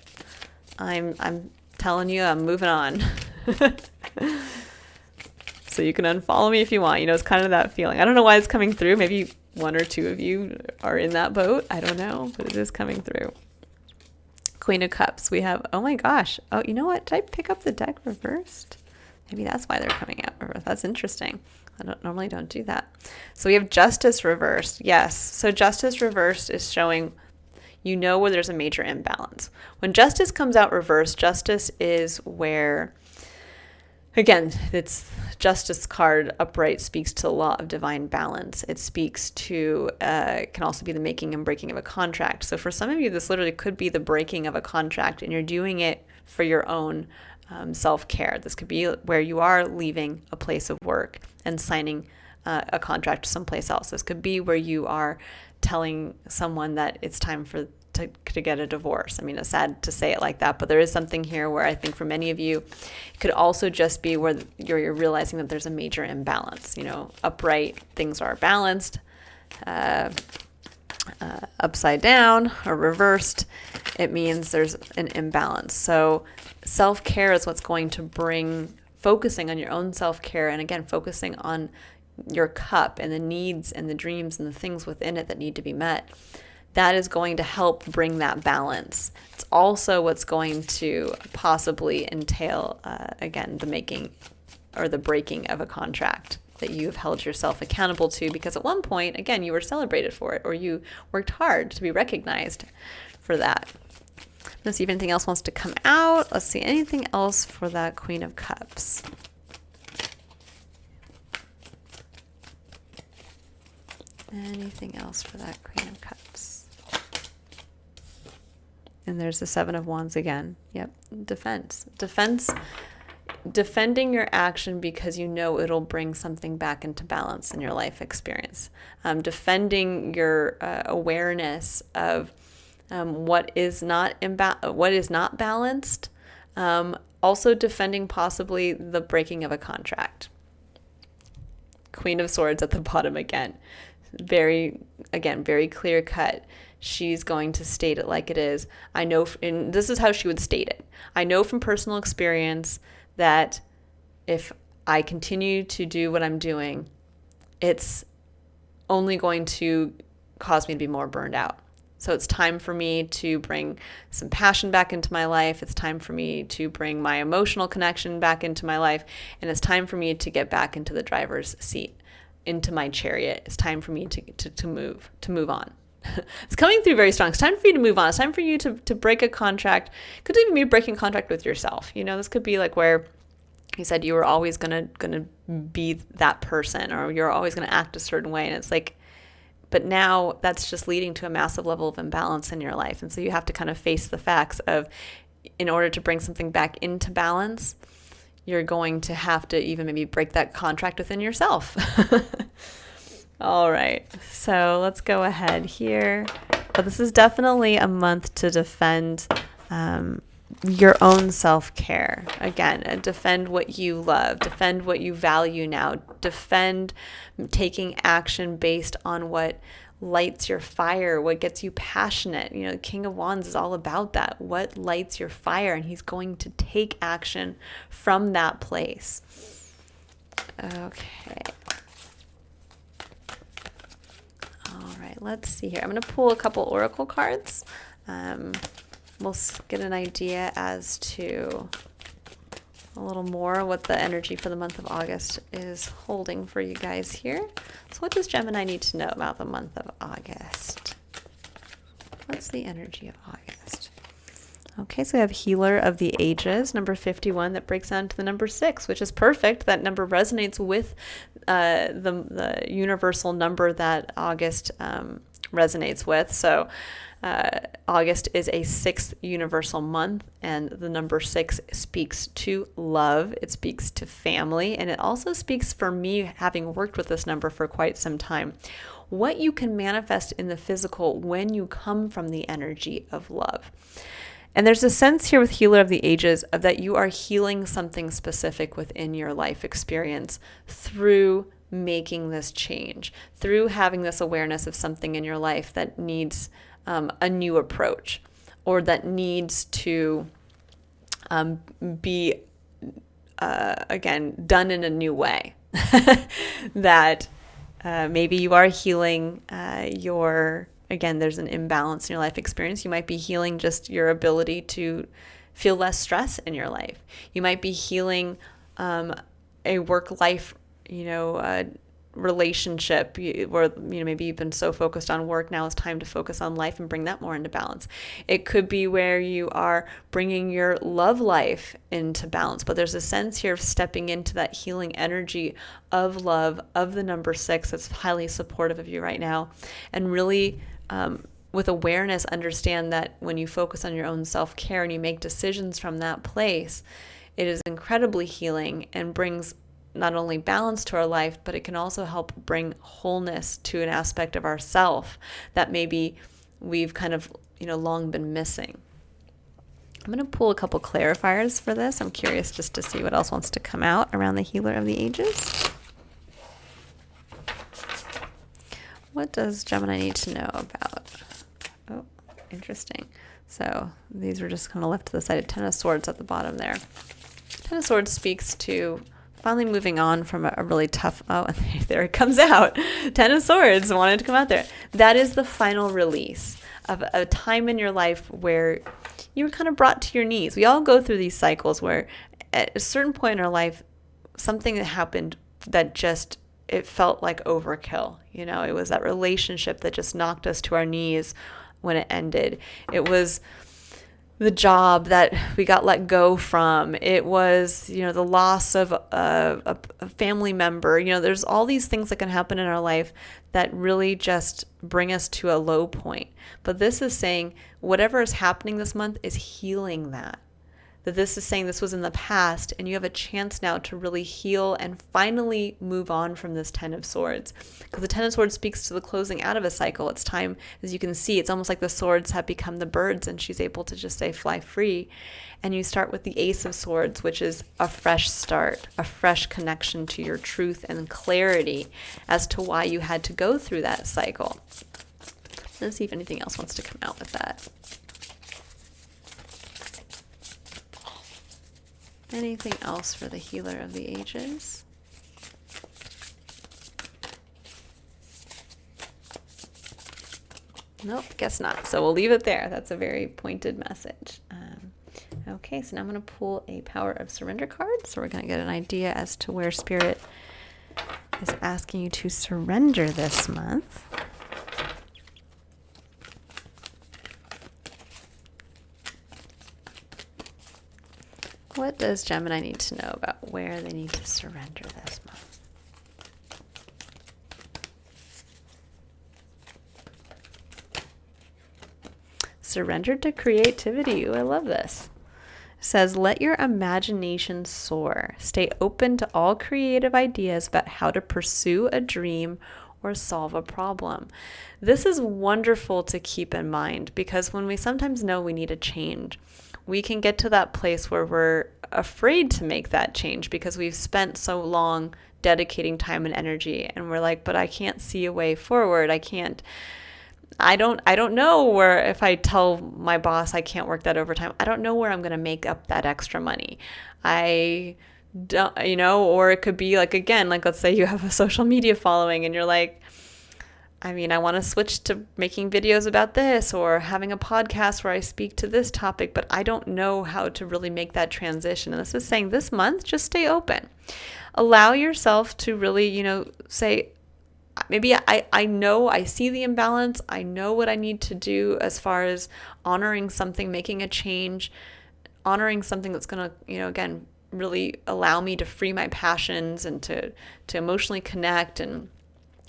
I'm telling you, I'm moving on. So you can unfollow me if you want. It's kind of that feeling. I don't know why it's coming through. Maybe one or two of you are in that boat. I don't know, but it is coming through. Queen of Cups. We have, oh my gosh. Oh, you know what? Did I pick up the deck reversed? Maybe that's why they're coming out reversed. That's interesting. I don't do that. So we have justice reversed. Yes. So justice reversed is showing where there's a major imbalance. When justice comes out reversed, justice is where, again, it's justice card upright speaks to the law of divine balance. It speaks to, can also be the making and breaking of a contract. So for some of you, this literally could be the breaking of a contract, and you're doing it for your own self-care. This could be where you are leaving a place of work and signing a contract someplace else. This could be where you are telling someone that it's time to get a divorce. I mean, it's sad to say it like that, but there is something here where I think for many of you, it could also just be where you're realizing that there's a major imbalance. Upright, things are balanced. Upside down or reversed, it means there's an imbalance. So self-care is what's going to bring, focusing on your own self-care, and again, focusing on your cup and the needs and the dreams and the things within it that need to be met. That is going to help bring that balance. It's also what's going to possibly entail, again, the making or the breaking of a contract that you've held yourself accountable to, because at one point, again, you were celebrated for it, or you worked hard to be recognized for that. Let's see if anything else wants to come out. Let's see, anything else for that Queen of Cups? Anything else for that Queen of Cups? And there's the Seven of Wands again. Yep, defense. Defending your action because it'll bring something back into balance in your life experience. Defending your awareness of what is not balanced. Also defending possibly the breaking of a contract. Queen of Swords at the bottom again. Very clear cut. She's going to state it like it is. I know, and this is how she would state it. I know from personal experience that if I continue to do what I'm doing, it's only going to cause me to be more burned out. So it's time for me to bring some passion back into my life. It's time for me to bring my emotional connection back into my life. And it's time for me to get back into the driver's seat, into my chariot. It's time for me to move on. It's coming through very strong. It's time for you to move on. It's time for you to break a contract. It could even be breaking contract with yourself. This could be like where you said you were always gonna be that person, or you're always gonna act a certain way, and it's like, but now that's just leading to a massive level of imbalance in your life. And so you have to kind of face the facts of, in order to bring something back into balance, you're going to have to even maybe break that contract within yourself. All right, so let's go ahead here. But this is definitely a month to defend your own self-care. Again, defend what you love, defend what you value now, defend taking action based on what lights your fire, what gets you passionate. The King of Wands is all about that. What lights your fire? And he's going to take action from that place. Okay. All right, let's see here. I'm going to pull a couple oracle cards. We'll get an idea as to a little more what the energy for the month of August is holding for you guys here. So what does Gemini need to know about the month of August? What's the energy of August? Okay, so we have Healer of the Ages, number 51, that breaks down to the number 6, which is perfect. That number resonates with the universal number that August resonates with. So August is a 6th universal month, and the number 6 speaks to love. It speaks to family, and it also speaks, for me, having worked with this number for quite some time, what you can manifest in the physical when you come from the energy of love. And there's a sense here with Healer of the Ages of that you are healing something specific within your life experience through making this change, through having this awareness of something in your life that needs a new approach, or that needs to be, again, done in a new way. That maybe you are healing again, there's an imbalance in your life experience. You might be healing just your ability to feel less stress in your life. You might be healing a work-life relationship where maybe you've been so focused on work, now it's time to focus on life and bring that more into balance. It could be where you are bringing your love life into balance, but there's a sense here of stepping into that healing energy of love, of the number 6 that's highly supportive of you right now, and really with awareness understand that when you focus on your own self-care and you make decisions from that place, it is incredibly healing and brings not only balance to our life, but it can also help bring wholeness to an aspect of ourself that maybe we've kind of, long been missing. I'm going to pull a couple clarifiers for this. I'm curious just to see what else wants to come out around the Healer of the Ages. What does Gemini need to know about? Oh, interesting. So these were just kind of left to the side. Ten of Swords at the bottom there. Ten of Swords speaks to finally moving on from a really tough, and there it comes out. Ten of Swords wanted to come out there. That is the final release of a time in your life where you were kind of brought to your knees. We all go through these cycles where at a certain point in our life, something that happened that just, it felt like overkill. It was that relationship that just knocked us to our knees when it ended. It was the job that we got let go from. It was, the loss of a family member. There's all these things that can happen in our life that really just bring us to a low point. But this is saying whatever is happening this month is healing that. That this is saying this was in the past and you have a chance now to really heal and finally move on from this Ten of Swords. Because the Ten of Swords speaks to the closing out of a cycle. It's time, as you can see, it's almost like the swords have become the birds and she's able to just say fly free. And you start with the Ace of Swords, which is a fresh start, a fresh connection to your truth and clarity as to why you had to go through that cycle. Let's see if anything else wants to come out with that. Anything else for the Healer of the Ages? Nope, guess not. So we'll leave it there. That's a very pointed message. Okay, so now I'm going to pull a Power of Surrender card. So we're going to get an idea as to where Spirit is asking you to surrender this month. What does Gemini need to know about where they need to surrender this month? Surrender to creativity. Ooh, I love this. It says, let your imagination soar. Stay open to all creative ideas about how to pursue a dream or solve a problem. This is wonderful to keep in mind because when we sometimes know we need a change, we can get to that place where we're afraid to make that change because we've spent so long dedicating time and energy and we're like, but I can't see a way forward. I don't know where, if I tell my boss I can't work that overtime, I don't know where I'm going to make up that extra money. I don't, or it could be like, again, like let's say you have a social media following and you're like, I want to switch to making videos about this or having a podcast where I speak to this topic, but I don't know how to really make that transition. And this is saying this month, just stay open. Allow yourself to really, say, maybe I know I see the imbalance. I know what I need to do as far as honoring something, making a change, honoring something that's going to, again, really allow me to free my passions and to emotionally connect and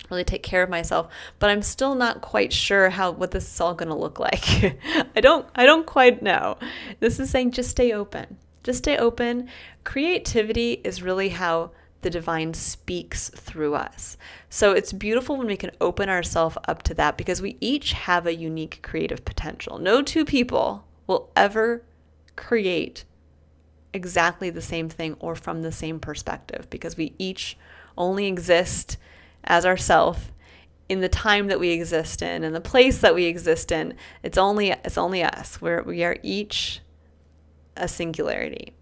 really take care of myself, but I'm still not quite sure what this is all going to look like. I don't quite know. This is saying just stay open. Just stay open. Creativity is really how the divine speaks through us. So it's beautiful when we can open ourselves up to that because we each have a unique creative potential. No two people will ever create exactly the same thing or from the same perspective because we each only exist as ourself in the time that we exist in and the place that we exist in. It's only us. We are each a singularity.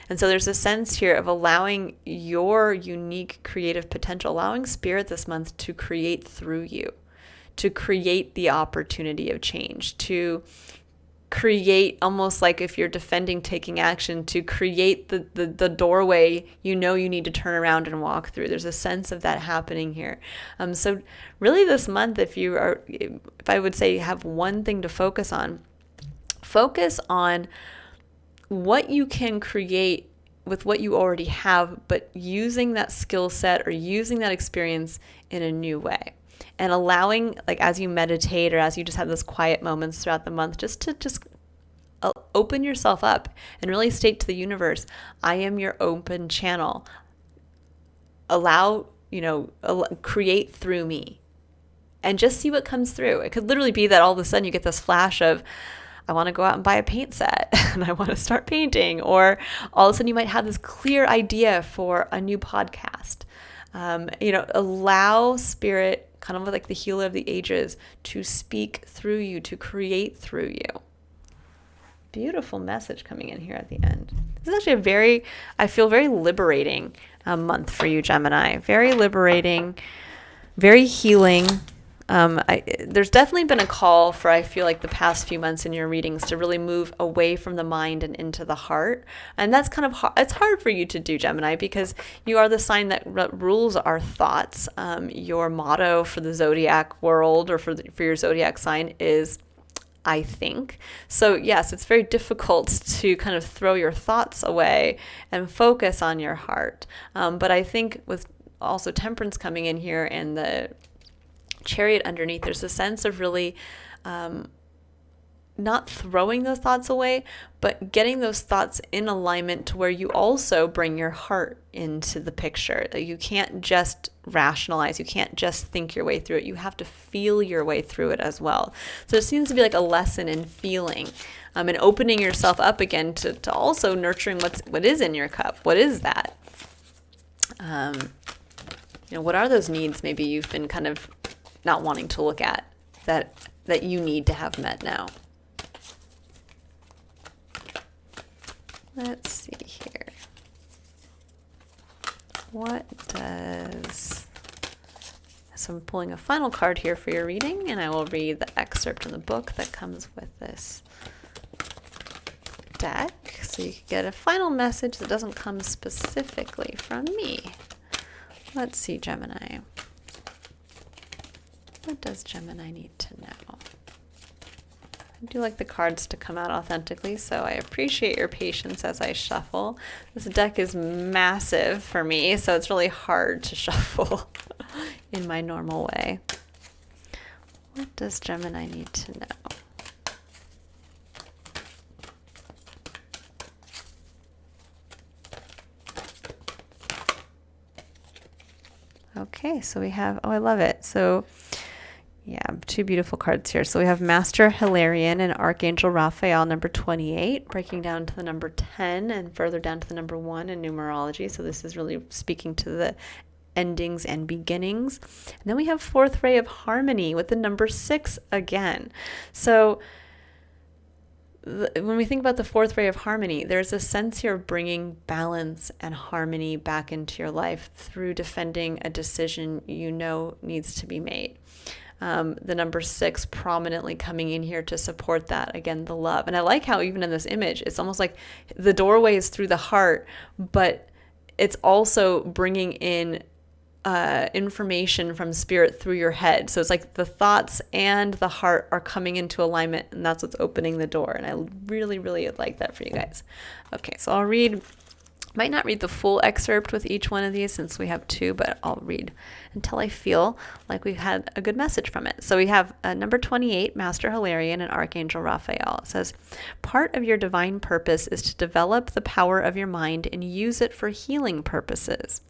And so there's a sense here of allowing your unique creative potential, allowing Spirit this month to create through you, to create the opportunity of change, to create, almost like if you're defending, taking action to create the doorway you need to turn around and walk through. There's a sense of that happening here. So really this month, if I would say have one thing to focus on what you can create with what you already have, but using that skill set or using that experience in a new way. And allowing, like as you meditate or as you just have those quiet moments throughout the month, just to open yourself up and really state to the universe, I am your open channel. Create through me. And just see what comes through. It could literally be that all of a sudden you get this flash of, I want to go out and buy a paint set and I want to start painting. Or all of a sudden you might have this clear idea for a new podcast. Allow spirit, kind of like the healer of the ages, to speak through you, to create through you. Beautiful message coming in here at the end. This is actually I feel very liberating month for you, Gemini. Very liberating, very healing. There's definitely been a call for, I feel like, the past few months in your readings to really move away from the mind and into the heart. And that's kind of it's hard for you to do, Gemini, because you are the sign that rules our thoughts. Your motto for the Zodiac world, or for your Zodiac sign, is I think. So yes, it's very difficult to kind of throw your thoughts away and focus on your heart. But I think with also Temperance coming in here and the Chariot underneath, there's a sense of really not throwing those thoughts away, but getting those thoughts in alignment to where you also bring your heart into the picture. That you can't just rationalize, you can't just think your way through it, you have to feel your way through it as well. So it seems to be like a lesson in feeling, and opening yourself up again to also nurturing what is in your cup. What is that? What are those needs maybe you've been kind of not wanting to look at that you need to have met now? Let's see here. So I'm pulling a final card here for your reading, and I will read the excerpt in the book that comes with this deck, so you can get a final message that doesn't come specifically from me. Let's see, Gemini. What does Gemini need to know? I do like the cards to come out authentically, so I appreciate your patience as I shuffle. This deck is massive for me, so it's really hard to shuffle in my normal way. What does Gemini need to know? Okay, so we have, I love it. So yeah, two beautiful cards here. So we have Master Hilarion and Archangel Raphael, number 28, breaking down to the number 10 and further down to the number 1 in numerology. So this is really speaking to the endings and beginnings. And then we have Fourth Ray of Harmony with the number 6 again. So when we think about the Fourth Ray of Harmony, there's a sense here of bringing balance and harmony back into your life through defending a decision needs to be made. The number 6 prominently coming in here to support that. Again, the love. And I like how even in this image, it's almost like the doorway is through the heart, but it's also bringing in information from spirit through your head. So it's like the thoughts and the heart are coming into alignment, and that's what's opening the door. And I really, really like that for you guys. Okay, so might not read the full excerpt with each one of these since we have 2, but I'll read until I feel like we've had a good message from it. So we have number 28, Master Hilarion and Archangel Raphael. It says, part of your divine purpose is to develop the power of your mind and use it for healing purposes.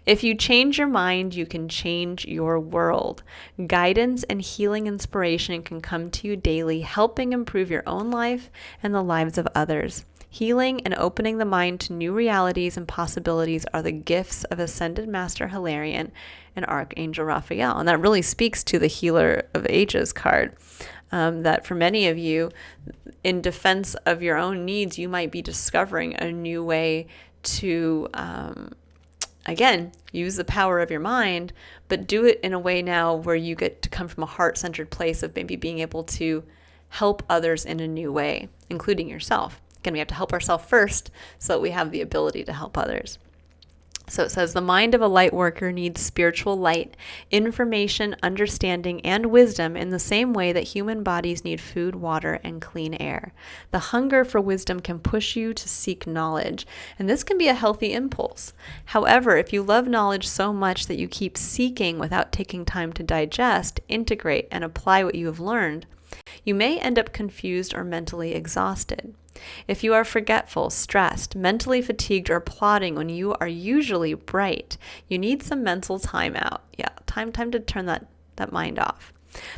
If you change your mind, you can change your world. Guidance and healing inspiration can come to you daily, helping improve your own life and the lives of others. Healing and opening the mind to new realities and possibilities are the gifts of Ascended Master Hilarion and Archangel Raphael. And that really speaks to the Healer of Ages card. That for many of you, in defense of your own needs, you might be discovering a new way to again, use the power of your mind, but do it in a way now where you get to come from a heart-centered place of maybe being able to help others in a new way, including yourself. Again, we have to help ourselves first so that we have the ability to help others. So it says, the mind of a light worker needs spiritual light, information, understanding, and wisdom in the same way that human bodies need food, water, and clean air. The hunger for wisdom can push you to seek knowledge, and this can be a healthy impulse. However, if you love knowledge so much that you keep seeking without taking time to digest, integrate, and apply what you have learned, you may end up confused or mentally exhausted. If you are forgetful, stressed, mentally fatigued, or plotting when you are usually bright, you need some mental time out. Yeah, time to turn that mind off.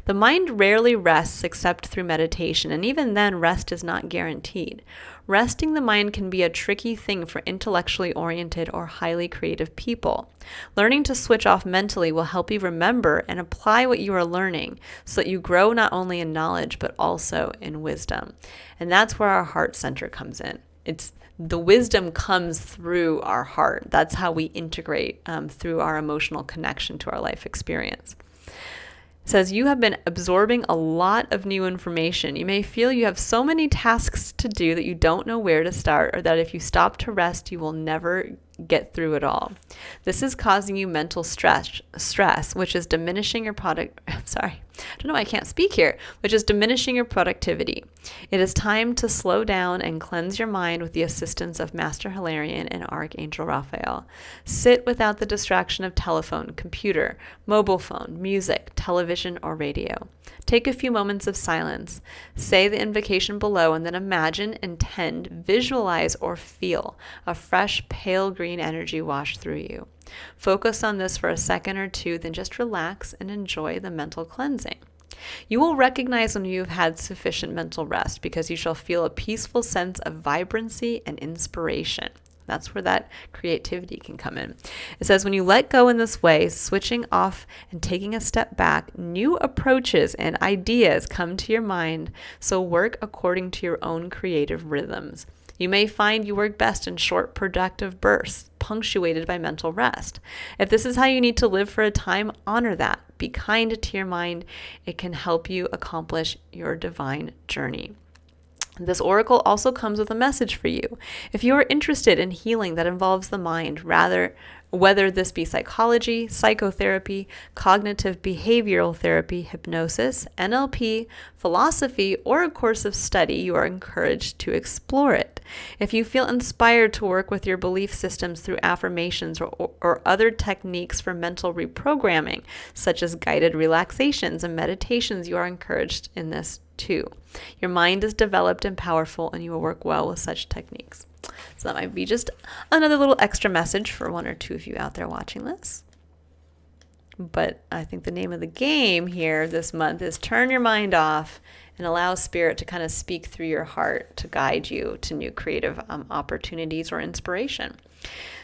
The mind rarely rests except through meditation, and even then, rest is not guaranteed. Resting the mind can be a tricky thing for intellectually oriented or highly creative people. Learning to switch off mentally will help you remember and apply what you are learning so that you grow not only in knowledge but also in wisdom. And that's where our heart center comes in. The wisdom comes through our heart. That's how we integrate through our emotional connection to our life experience. It says, you have been absorbing a lot of new information. You may feel you have so many tasks to do that you don't know where to start, or that if you stop to rest, you will never get through it all. This is causing you mental stress, which is diminishing your which is diminishing your productivity. It is time to slow down and cleanse your mind with the assistance of Master Hilarion and Archangel Raphael. Sit without the distraction of telephone, computer, mobile phone, music, television, or radio. Take a few moments of silence. Say the invocation below and then imagine, intend, visualize, or feel a fresh, pale green energy wash through you. Focus on this for a second or two, then just relax and enjoy the mental cleansing. You will recognize when you have had sufficient mental rest because you shall feel a peaceful sense of vibrancy and inspiration. That's where that creativity can come in. It says, when you let go in this way, switching off and taking a step back, new approaches and ideas come to your mind, so work according to your own creative rhythms. You may find you work best in short, productive bursts, punctuated by mental rest. If this is how you need to live for a time, honor that. Be kind to your mind. It can help you accomplish your divine journey. This oracle also comes with a message for you. If you are interested in healing that involves the mind, whether this be psychology, psychotherapy, cognitive behavioral therapy, hypnosis, NLP, philosophy, or a course of study, you are encouraged to explore it. If you feel inspired to work with your belief systems through affirmations or other techniques for mental reprogramming, such as guided relaxations and meditations, you are encouraged in this too. Your mind is developed and powerful, and you will work well with such techniques. So that might be just another little extra message for one or two of you out there watching this. But I think the name of the game here this month is turn your mind off and allow Spirit to kind of speak through your heart to guide you to new creative opportunities or inspiration.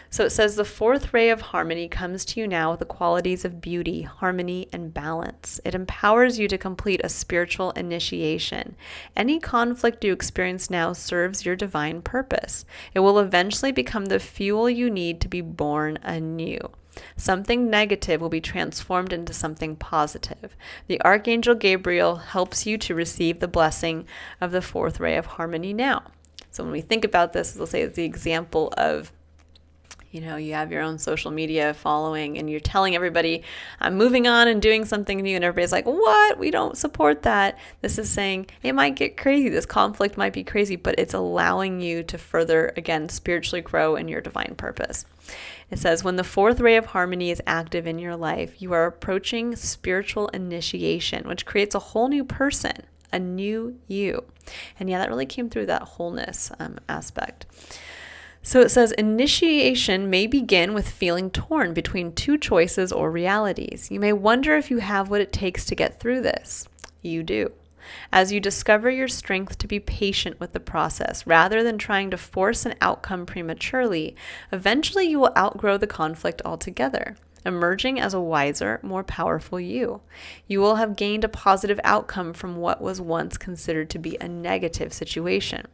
So it says the fourth ray of harmony comes to you now with the qualities of beauty, harmony, and balance. It empowers you to complete a spiritual initiation. Any conflict you experience now serves your divine purpose. It will eventually become the fuel you need to be born anew. Something negative will be transformed into something positive. The Archangel Gabriel helps you to receive the blessing of the fourth ray of harmony now. So when we think about this, we'll say it's the example of, you have your own social media following and you're telling everybody, I'm moving on and doing something new. And everybody's like, what? We don't support that. This is saying it might get crazy. This conflict might be crazy, but it's allowing you to further, again, spiritually grow in your divine purpose. It says, when the fourth ray of harmony is active in your life, you are approaching spiritual initiation, which creates a whole new person, a new you. And yeah, that really came through that wholeness aspect. So it says initiation may begin with feeling torn between two choices or realities. You may wonder if you have what it takes to get through this. You do. As you discover your strength to be patient with the process rather than trying to force an outcome prematurely, eventually you will outgrow the conflict altogether, emerging as a wiser, more powerful you. You will have gained a positive outcome from what was once considered to be a negative situation.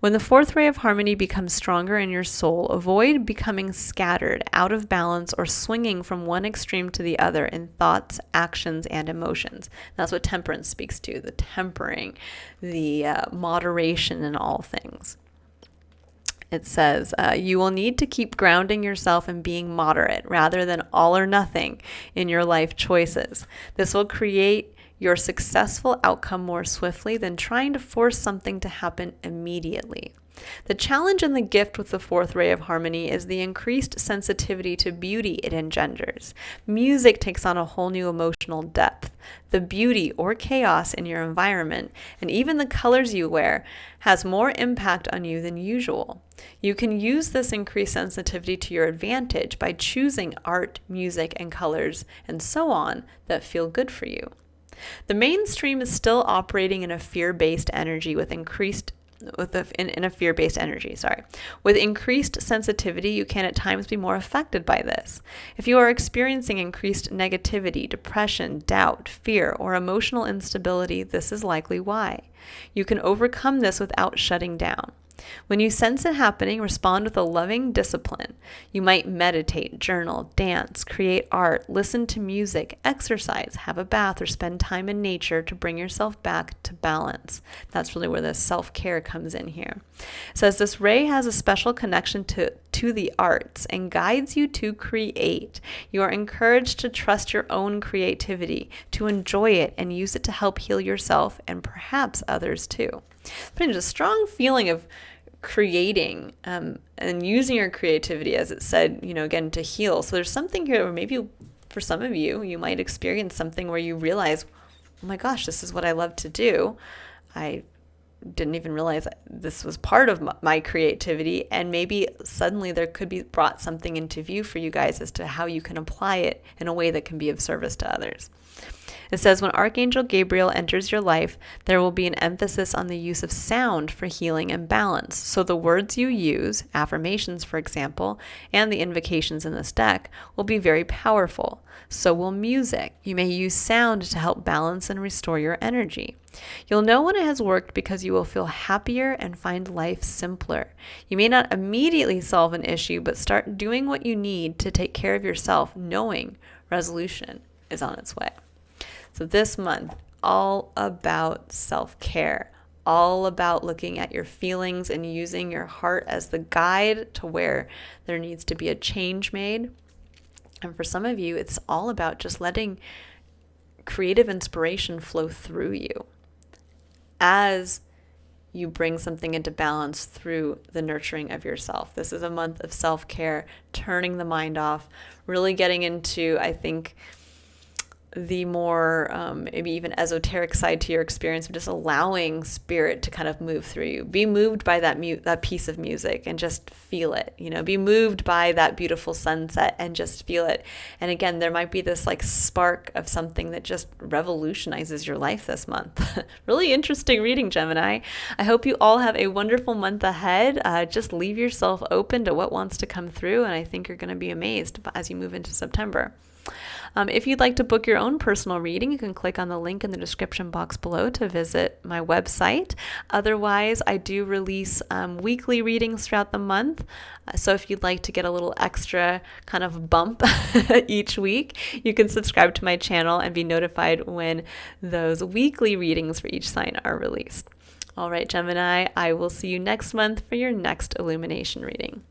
When the fourth ray of harmony becomes stronger in your soul, avoid becoming scattered, out of balance, or swinging from one extreme to the other in thoughts, actions, and emotions. That's what temperance speaks to, the tempering, the moderation in all things. It says, you will need to keep grounding yourself and being moderate rather than all or nothing in your life choices. This will create your successful outcome more swiftly than trying to force something to happen immediately. The challenge and the gift with the fourth ray of harmony is the increased sensitivity to beauty it engenders. Music takes on a whole new emotional depth. The beauty or chaos in your environment, and even the colors you wear, has more impact on you than usual. You can use this increased sensitivity to your advantage by choosing art, music, and colors, and so on, that feel good for you. The mainstream is still operating in a fear-based energy with increased sensitivity, you can at times be more affected by this. If you are experiencing increased negativity, depression, doubt, fear, or emotional instability, this is likely why. You can overcome this without shutting down. When you sense it happening, respond with a loving discipline. You might meditate, journal, dance, create art, listen to music, exercise, have a bath, or spend time in nature to bring yourself back to balance. That's really where the self-care comes in here. It says this ray has a special connection to the arts and guides you to create. You are encouraged to trust your own creativity, to enjoy it, and use it to help heal yourself and perhaps others too. But a strong feeling of creating and using your creativity, as it said, again, to heal. So there's something here where maybe for some of you, you might experience something where you realize, oh my gosh, this is what I love to do. I didn't even realize this was part of my creativity, and maybe suddenly there could be brought something into view for you guys as to how you can apply it in a way that can be of service to others. It says when Archangel Gabriel enters your life, there will be an emphasis on the use of sound for healing and balance. So the words you use, affirmations for example, and the invocations in this deck will be very powerful. So will music. You may use sound to help balance and restore your energy. You'll know when it has worked because you will feel happier and find life simpler. You may not immediately solve an issue, but start doing what you need to take care of yourself, knowing resolution is on its way. So this month, all about self-care, all about looking at your feelings and using your heart as the guide to where there needs to be a change made. And for some of you, it's all about just letting creative inspiration flow through you as you bring something into balance through the nurturing of yourself. This is a month of self-care, turning the mind off, really getting into, I think, the more maybe even esoteric side to your experience of just allowing spirit to kind of move through you. Be moved by that piece of music and just feel it. Be moved by that beautiful sunset and just feel it. And again, there might be this like spark of something that just revolutionizes your life this month. Really interesting reading, Gemini. I hope you all have a wonderful month ahead. Just leave yourself open to what wants to come through, and I think you're going to be amazed as you move into September. If you'd like to book your own personal reading, you can click on the link in the description box below to visit my website. Otherwise, I do release weekly readings throughout the month. So if you'd like to get a little extra kind of bump each week, you can subscribe to my channel and be notified when those weekly readings for each sign are released. All right, Gemini, I will see you next month for your next illumination reading.